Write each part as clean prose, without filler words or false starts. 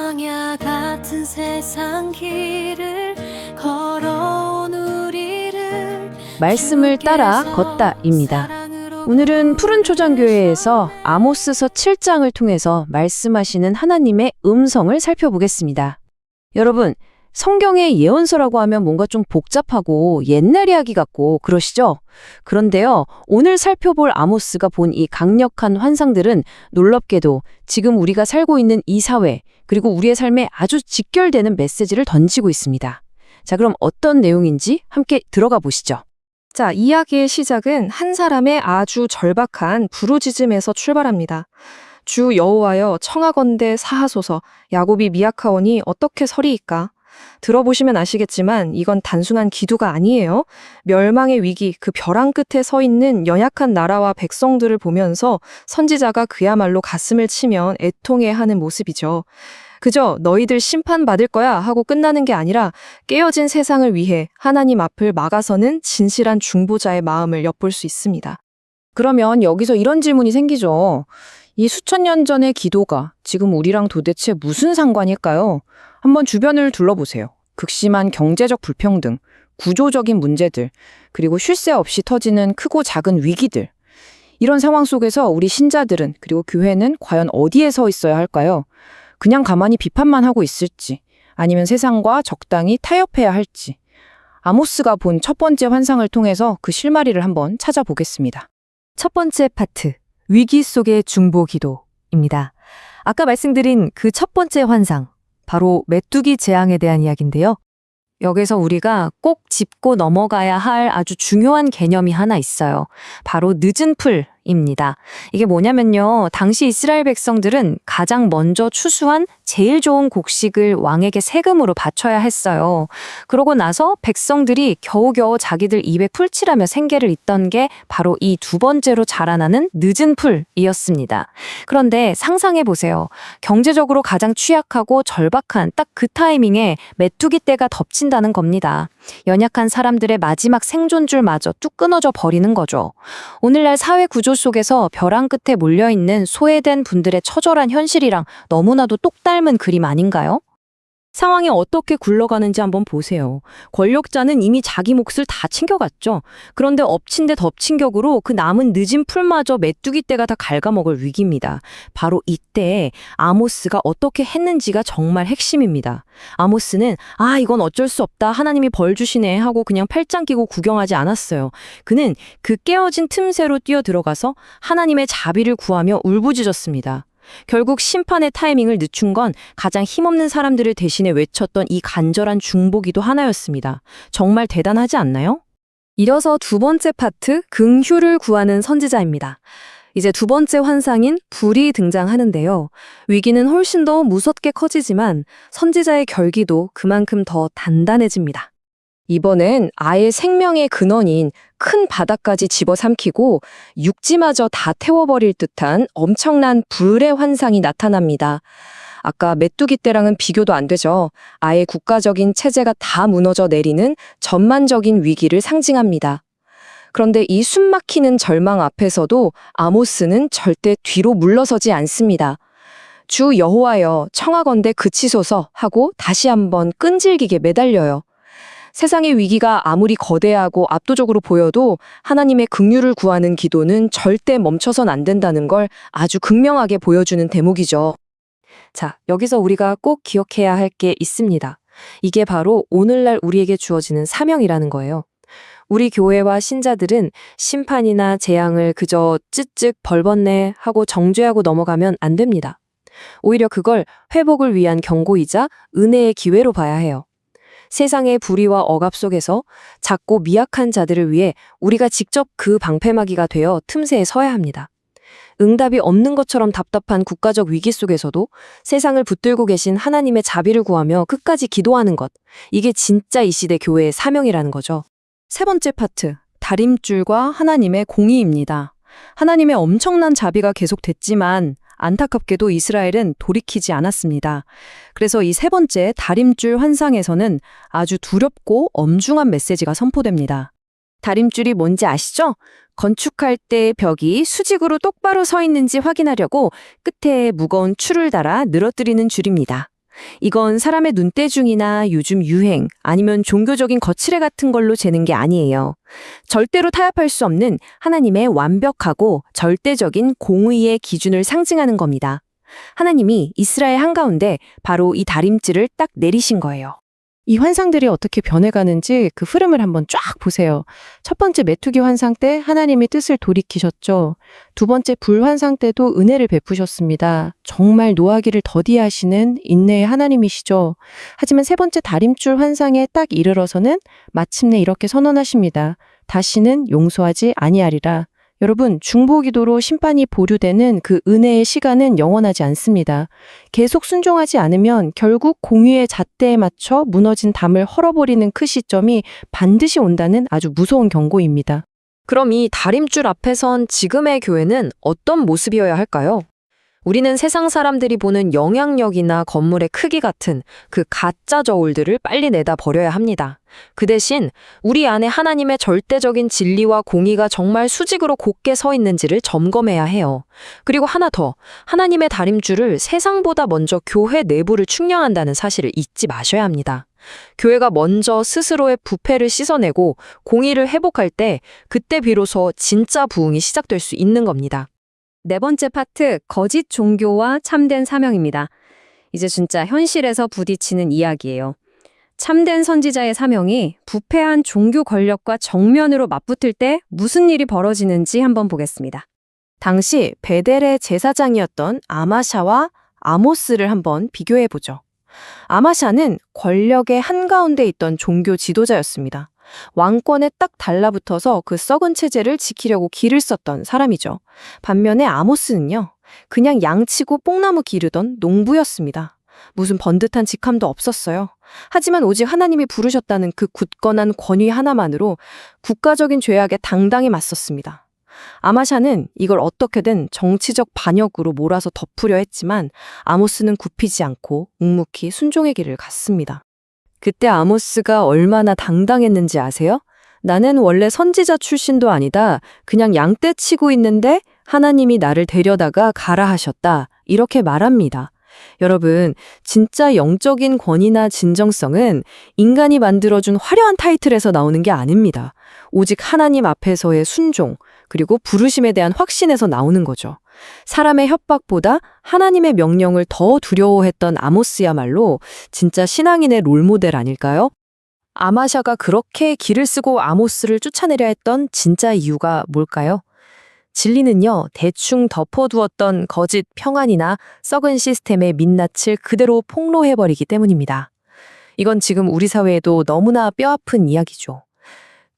광야 같은 세상 길을 걸어온 우리를 말씀을 따라 걷다입니다. 오늘은 푸른 초장교회에서 아모스서 7장을 통해서 말씀하시는 하나님의 음성을 살펴보겠습니다. 여러분, 성경의 예언서라고 하면 뭔가 좀 복잡하고 옛날 이야기 같고 그러시죠? 그런데요, 오늘 살펴볼 아모스가 본 이 강력한 환상들은 놀랍게도 지금 우리가 살고 있는 이 사회, 그리고 우리의 삶에 아주 직결되는 메시지를 던지고 있습니다. 자, 그럼 어떤 내용인지 함께 들어가 보시죠. 자, 이야기의 시작은 한 사람의 아주 절박한 부르짖음에서 출발합니다. 주 여호와여 청하건대 사하소서, 야곱이 미약하오니 어떻게 서리이까? 들어보시면 아시겠지만 이건 단순한 기도가 아니에요. 멸망의 위기, 그 벼랑 끝에 서 있는 연약한 나라와 백성들을 보면서 선지자가 그야말로 가슴을 치면 애통해하는 모습이죠. 그저 너희들 심판받을 거야 하고 끝나는 게 아니라 깨어진 세상을 위해 하나님 앞을 막아서는 진실한 중보자의 마음을 엿볼 수 있습니다. 그러면 여기서 이런 질문이 생기죠. 이 수천 년 전의 기도가 지금 우리랑 도대체 무슨 상관일까요? 한번 주변을 둘러보세요. 극심한 경제적 불평등, 구조적인 문제들, 그리고 쉴 새 없이 터지는 크고 작은 위기들. 이런 상황 속에서 우리 신자들은, 그리고 교회는 과연 어디에 서 있어야 할까요? 그냥 가만히 비판만 하고 있을지, 아니면 세상과 적당히 타협해야 할지. 아모스가 본 첫 번째 환상을 통해서 그 실마리를 한번 찾아보겠습니다. 첫 번째 파트, 위기 속의 중보 기도입니다. 아까 말씀드린 그 첫 번째 환상, 바로 메뚜기 재앙에 대한 이야기인데요. 여기서 우리가 꼭 짚고 넘어가야 할 아주 중요한 개념이 하나 있어요. 바로 늦은 풀입니다. 이게 뭐냐면요. 당시 이스라엘 백성들은 가장 먼저 추수한 제일 좋은 곡식을 왕에게 세금으로 바쳐야 했어요. 그러고 나서 백성들이 겨우겨우 자기들 입에 풀칠하며 생계를 잇던 게 바로 이 두 번째로 자라나는 늦은 풀이었습니다. 그런데 상상해 보세요. 경제적으로 가장 취약하고 절박한 딱 그 타이밍에 메뚜기 떼가 덮친다는 겁니다. 연약한 사람들의 마지막 생존줄마저 뚝 끊어져 버리는 거죠. 오늘날 사회 구조 속에서 벼랑 끝에 몰려있는 소외된 분들의 처절한 현실이랑 너무나도 똑 닮은 그림 아닌가요? 상황이 어떻게 굴러가는지 한번 보세요. 권력자는 이미 자기 몫을 다 챙겨갔죠. 그런데 엎친 데 덮친 격으로 그 남은 늦은 풀마저 메뚜기 떼가 다 갉아먹을 위기입니다. 바로 이때 아모스가 어떻게 했는지가 정말 핵심입니다. 아모스는 이건 어쩔 수 없다. 하나님이 벌 주시네 하고 그냥 팔짱 끼고 구경하지 않았어요. 그는 그 깨어진 틈새로 뛰어들어가서 하나님의 자비를 구하며 울부짖었습니다. 결국 심판의 타이밍을 늦춘 건 가장 힘없는 사람들을 대신해 외쳤던 이 간절한 중보기도 하나였습니다. 정말 대단하지 않나요? 이어서 두 번째 파트, 긍휼을 구하는 선지자입니다. 이제 두 번째 환상인 불이 등장하는데요. 위기는 훨씬 더 무섭게 커지지만 선지자의 결기도 그만큼 더 단단해집니다. 이번엔 아예 생명의 근원인 큰 바다까지 집어삼키고 육지마저 다 태워버릴 듯한 엄청난 불의 환상이 나타납니다. 아까 메뚜기 떼랑은 비교도 안 되죠. 아예 국가적인 체제가 다 무너져 내리는 전만적인 위기를 상징합니다. 그런데 이 숨막히는 절망 앞에서도 아모스는 절대 뒤로 물러서지 않습니다. 주 여호와여 청하건대 그치소서 하고 다시 한번 끈질기게 매달려요. 세상의 위기가 아무리 거대하고 압도적으로 보여도 하나님의 긍휼을 구하는 기도는 절대 멈춰선 안 된다는 걸 아주 극명하게 보여주는 대목이죠. 자, 여기서 우리가 꼭 기억해야 할 게 있습니다. 이게 바로 오늘날 우리에게 주어지는 사명이라는 거예요. 우리 교회와 신자들은 심판이나 재앙을 그저 쯧쯧 벌번네 하고 정죄하고 넘어가면 안 됩니다. 오히려 그걸 회복을 위한 경고이자 은혜의 기회로 봐야 해요. 세상의 불의와 억압 속에서 작고 미약한 자들을 위해 우리가 직접 그 방패막이가 되어 틈새에 서야 합니다. 응답이 없는 것처럼 답답한 국가적 위기 속에서도 세상을 붙들고 계신 하나님의 자비를 구하며 끝까지 기도하는 것. 이게 진짜 이 시대 교회의 사명이라는 거죠. 세 번째 파트, 다림줄과 하나님의 공의입니다. 하나님의 엄청난 자비가 계속됐지만 안타깝게도 이스라엘은 돌이키지 않았습니다. 그래서 이 세 번째 다림줄 환상에서는 아주 두렵고 엄중한 메시지가 선포됩니다. 다림줄이 뭔지 아시죠? 건축할 때 벽이 수직으로 똑바로 서 있는지 확인하려고 끝에 무거운 줄을 달아 늘어뜨리는 줄입니다. 이건 사람의 눈대중이나 요즘 유행 아니면 종교적인 거칠애 같은 걸로 재는 게 아니에요. 절대로 타협할 수 없는 하나님의 완벽하고 절대적인 공의의 기준을 상징하는 겁니다. 하나님이 이스라엘 한가운데 바로 이 다림질을 딱 내리신 거예요. 이 환상들이 어떻게 변해가는지 그 흐름을 한번 쫙 보세요. 첫 번째 메뚜기 환상 때 하나님이 뜻을 돌이키셨죠. 두 번째 불 환상 때도 은혜를 베푸셨습니다. 정말 노하기를 더디하시는 인내의 하나님이시죠. 하지만 세 번째 다림줄 환상에 딱 이르러서는 마침내 이렇게 선언하십니다. 다시는 용서하지 아니하리라. 여러분, 중보기도로 심판이 보류되는 그 은혜의 시간은 영원하지 않습니다. 계속 순종하지 않으면 결국 공의의 잣대에 맞춰 무너진 담을 헐어버리는 그 시점이 반드시 온다는 아주 무서운 경고입니다. 그럼 이 다림줄 앞에 선 지금의 교회는 어떤 모습이어야 할까요? 우리는 세상 사람들이 보는 영향력이나 건물의 크기 같은 그 가짜 저울들을 빨리 내다 버려야 합니다. 그 대신 우리 안에 하나님의 절대적인 진리와 공의가 정말 수직으로 곧게 서 있는지를 점검해야 해요. 그리고 하나 더, 하나님의 다림줄을 세상보다 먼저 교회 내부를 측량한다는 사실을 잊지 마셔야 합니다. 교회가 먼저 스스로의 부패를 씻어내고 공의를 회복할 때 그때 비로소 진짜 부흥이 시작될 수 있는 겁니다. 네 번째 파트, 거짓 종교와 참된 사명입니다. 이제 진짜 현실에서 부딪히는 이야기예요. 참된 선지자의 사명이 부패한 종교 권력과 정면으로 맞붙을 때 무슨 일이 벌어지는지 한번 보겠습니다. 당시 베델의 제사장이었던 아마샤와 아모스를 한번 비교해보죠. 아마샤는 권력의 한가운데 있던 종교 지도자였습니다. 왕권에 딱 달라붙어서 그 썩은 체제를 지키려고 기를 썼던 사람이죠. 반면에 아모스는요, 그냥 양치고 뽕나무 기르던 농부였습니다. 무슨 번듯한 직함도 없었어요. 하지만 오직 하나님이 부르셨다는 그 굳건한 권위 하나만으로 국가적인 죄악에 당당히 맞섰습니다. 아마샤는 이걸 어떻게든 정치적 반역으로 몰아서 덮으려 했지만 아모스는 굽히지 않고 묵묵히 순종의 길을 갔습니다. 그때 아모스가 얼마나 당당했는지 아세요? 나는 원래 선지자 출신도 아니다. 그냥 양떼 치고 있는데 하나님이 나를 데려다가 가라 하셨다. 이렇게 말합니다. 여러분, 진짜 영적인 권위나 진정성은 인간이 만들어준 화려한 타이틀에서 나오는 게 아닙니다. 오직 하나님 앞에서의 순종, 그리고 부르심에 대한 확신에서 나오는 거죠. 사람의 협박보다 하나님의 명령을 더 두려워했던 아모스야말로 진짜 신앙인의 롤모델 아닐까요? 아마샤가 그렇게 길을 쓰고 아모스를 쫓아내려 했던 진짜 이유가 뭘까요? 진리는요, 대충 덮어두었던 거짓 평안이나 썩은 시스템의 민낯을 그대로 폭로해버리기 때문입니다. 이건 지금 우리 사회에도 너무나 뼈아픈 이야기죠.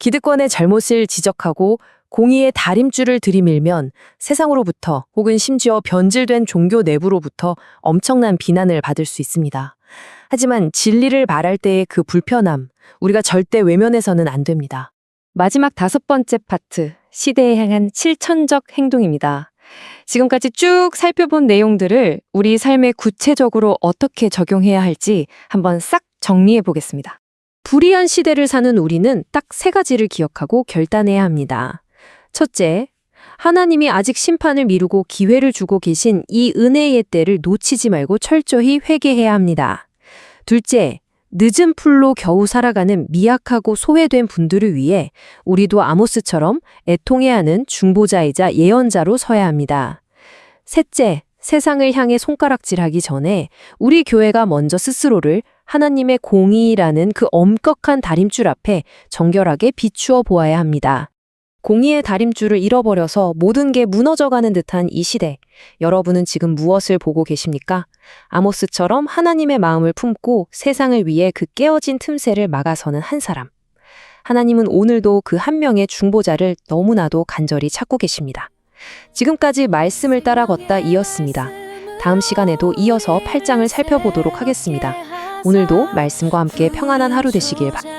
기득권의 잘못을 지적하고 공의의 다림줄을 들이밀면 세상으로부터 혹은 심지어 변질된 종교 내부로부터 엄청난 비난을 받을 수 있습니다. 하지만 진리를 말할 때의 그 불편함, 우리가 절대 외면해서는 안 됩니다. 마지막 다섯 번째 파트, 시대에 향한 실천적 행동입니다. 지금까지 쭉 살펴본 내용들을 우리 삶에 구체적으로 어떻게 적용해야 할지 한번 싹 정리해 보겠습니다. 불의한 시대를 사는 우리는 딱 세 가지를 기억하고 결단해야 합니다. 첫째, 하나님이 아직 심판을 미루고 기회를 주고 계신 이 은혜의 때를 놓치지 말고 철저히 회개해야 합니다. 둘째, 늦은 풀로 겨우 살아가는 미약하고 소외된 분들을 위해 우리도 아모스처럼 애통해야 하는 중보자이자 예언자로 서야 합니다. 셋째, 세상을 향해 손가락질하기 전에 우리 교회가 먼저 스스로를 하나님의 공의라는 그 엄격한 다림줄 앞에 정결하게 비추어 보아야 합니다. 공의의 다림줄을 잃어버려서 모든 게 무너져가는 듯한 이 시대, 여러분은 지금 무엇을 보고 계십니까? 아모스처럼 하나님의 마음을 품고 세상을 위해 그 깨어진 틈새를 막아서는 한 사람. 하나님은 오늘도 그 한 명의 중보자를 너무나도 간절히 찾고 계십니다. 지금까지 말씀을 따라 걷다 이었습니다. 다음 시간에도 이어서 8장을 살펴보도록 하겠습니다. 오늘도 말씀과 함께 평안한 하루 되시길 바랍니다.